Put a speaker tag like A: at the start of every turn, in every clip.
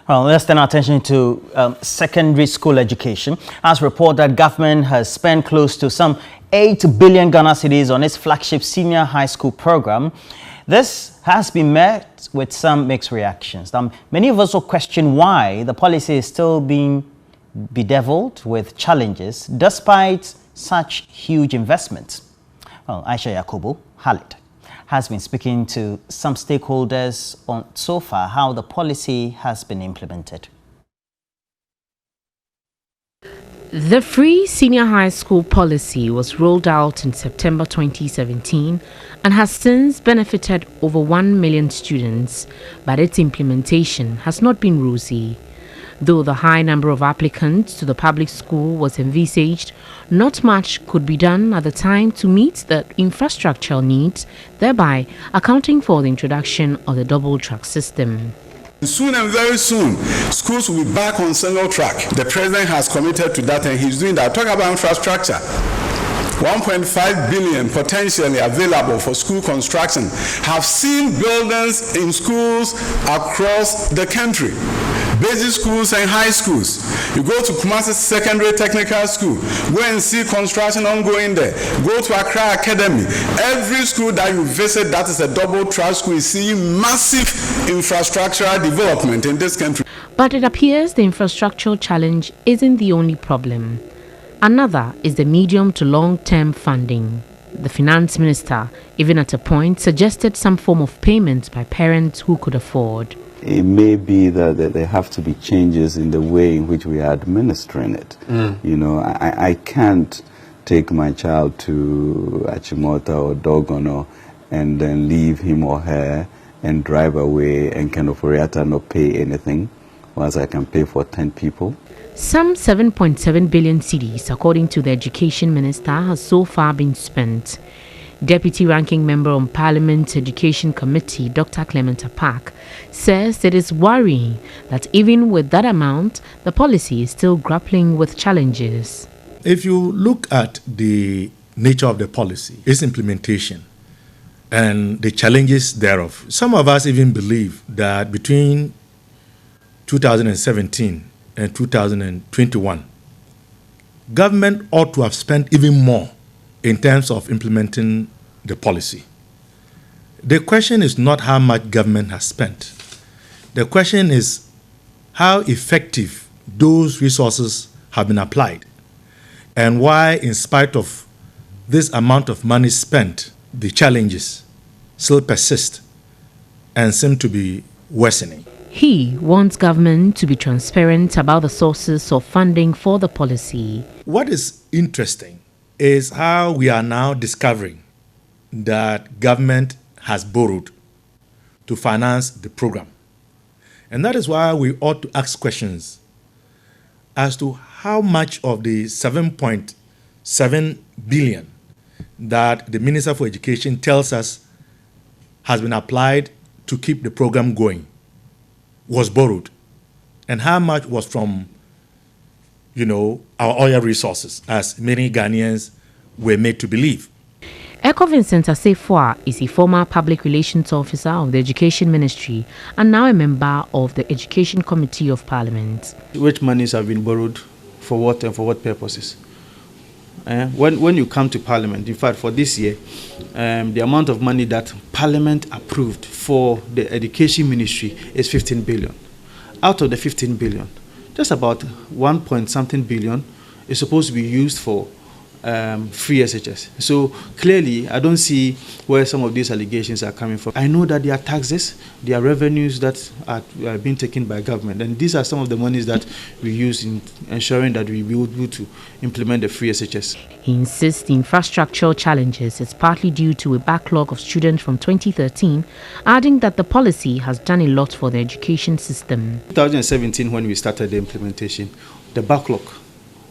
A: Well, let's turn our attention to secondary school education. As reported, that government has spent close to some 8 billion Ghana cedis on its flagship senior high school program. This has been met with some mixed reactions. Many of us will question why the policy is still being bedeviled with challenges despite such huge investments. Well, Aisha Yakubu Khalid has been speaking to some stakeholders on so far how the policy has been implemented.
B: The free senior high school policy was rolled out in September 2017 and has since benefited over 1 million students, but its implementation has not been rosy. Though the high number of applicants to the public school was envisaged, not much could be done at the time to meet the infrastructural needs, thereby accounting for the introduction of the double track system.
C: Soon and very soon, schools will be back on single track. The president has committed to that and he's doing that. Talk about infrastructure. 1.5 billion potentially available for school construction. Have seen buildings in schools across the country. Basic schools and high schools. You go to Kumasi Secondary Technical School, go and see construction ongoing there. Go to Accra Academy. Every school that you visit that is a double track school is seeing massive infrastructural development in this country.
B: But it appears the infrastructural challenge isn't the only problem. Another is the medium to long-term funding. The finance minister, even at a point, suggested some form of payment by parents who could afford.
D: It may be that there have to be changes in the way in which we are administering it. You know, I can't take my child to Achimota or Dogono and then leave him or her and drive away and kind of not pay anything, once I can pay for 10 people.
B: Some 7.7 billion cedis, according to the Education Minister, has so far been spent. Deputy Ranking Member on Parliament's Education Committee, Dr. Clement Apak, says it is worrying that even with that amount, the policy is still grappling with challenges.
E: If you look at the nature of the policy, its implementation, and the challenges thereof, some of us even believe that between 2017 and 2021, government ought to have spent even more in terms of implementing the policy. The question is not how much government has spent. The question is how effective those resources have been applied and why, in spite of this amount of money spent, the challenges still persist and seem to be worsening.
B: He wants government to be transparent about the sources of funding for the policy.
E: What is interesting is how we are now discovering that government has borrowed to finance the program. And that is why we ought to ask questions as to how much of the 7.7 billion that the Minister for Education tells us has been applied to keep the program going was borrowed, and how much was from, our oil resources, as many Ghanaians were made to believe.
B: Eko Vincent Asefua is a former public relations officer of the Education Ministry and now a member of the Education Committee of Parliament.
F: Which monies have been borrowed for what and for what purposes? When you come to Parliament, in fact, for this year, the amount of money that Parliament approved for the Education Ministry is 15 billion. Out of the 15 billion, just about 1 billion is supposed to be used for free SHS. So clearly, I don't see where some of these allegations are coming from. I know that there are taxes, there are revenues that are being taken by government, and these are some of the monies that we use in ensuring that we will be able to implement the free SHS.
B: He insists the infrastructural challenges is partly due to a backlog of students from 2013, adding that the policy has done a lot for the education system.
F: 2017, when we started the implementation, the backlog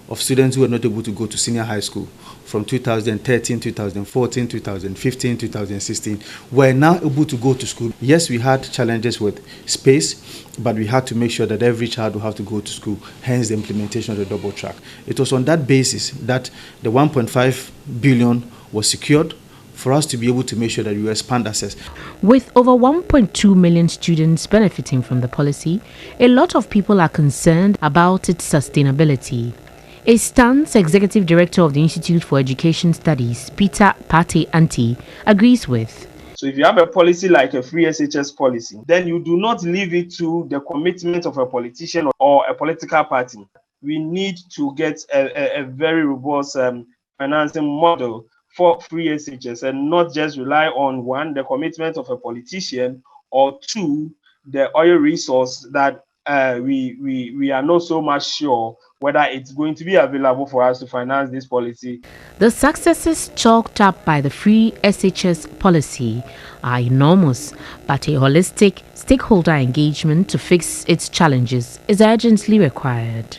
F: of students who were not able to go to senior high school from 2013, 2014, 2015, 2016 were now able to go to school. Yes, we had challenges with space, but we had to make sure that every child will have to go to school, hence the implementation of the double track. It was on that basis that the 1.5 billion was secured for us to be able to make sure that we expand access.
B: With over 1.2 million students benefiting from the policy, a lot of people are concerned about its sustainability. A stance executive director of the Institute for Education Studies, Peter Pate Anti, agrees with.
G: So if you have a policy like a free SHS policy, then you do not leave it to the commitment of a politician or a political party. We need to get a very robust financing model for free SHS and not just rely on one, the commitment of a politician, or two, the oil resource that we are not so much sure whether it's going to be available for us to finance this policy.
B: The successes chalked up by the free SHS policy are enormous, but a holistic stakeholder engagement to fix its challenges is urgently required.